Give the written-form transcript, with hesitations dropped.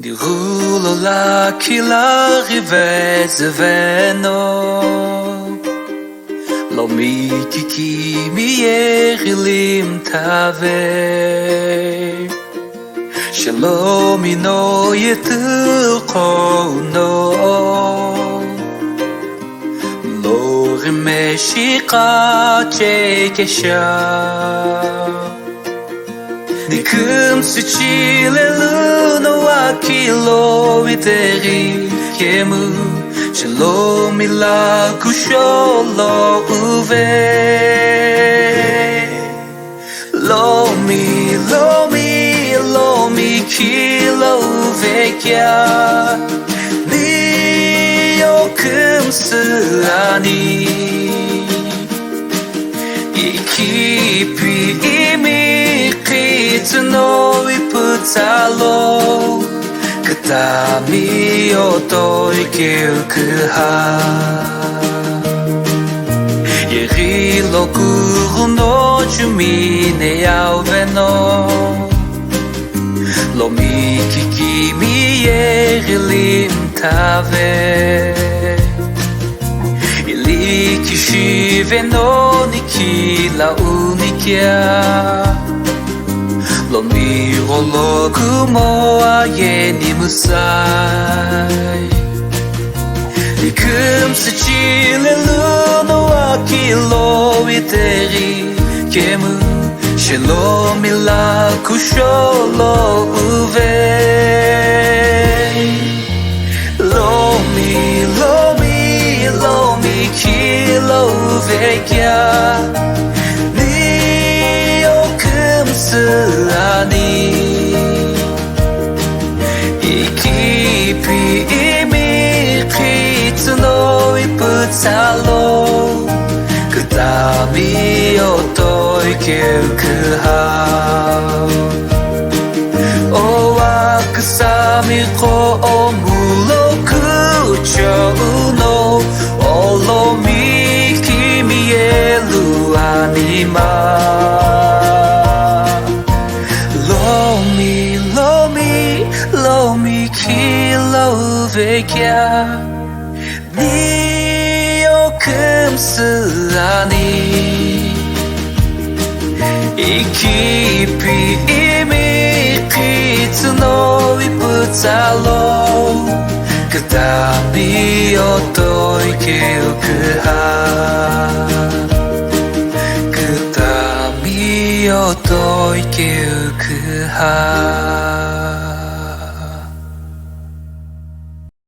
Dirulo la kila rivez veno Lo mi kiki mi erilim tave Shalom no yetukono Lo rimeshika chekesha Nikum suchile no akilo iteri kemu Shalom ila kusholo uve Lo mi kilo uvekya Ni okum suani Ikipi imi no iputalo Katami otoi kilkuha Yeri lo kuru no jumine yauveno Lo mi kiki mi yeri lim tave Ili kishive no nikila unikia Lo miro lo kumo ayeni musai Ikum sechile luno akilo iteri kemu Shalom ila kusholo uve Lo mi kilo uvekya Ani Ikipi imi kitno iputalo Katami otoi kilkuha O akusami ko omulo kucho no Olo mi kimi elu anima Lo mi kilo vekya Ni okum suani Ikipi imi kitno iputalo Katami otoi kilkuha Katami otoi kilkuha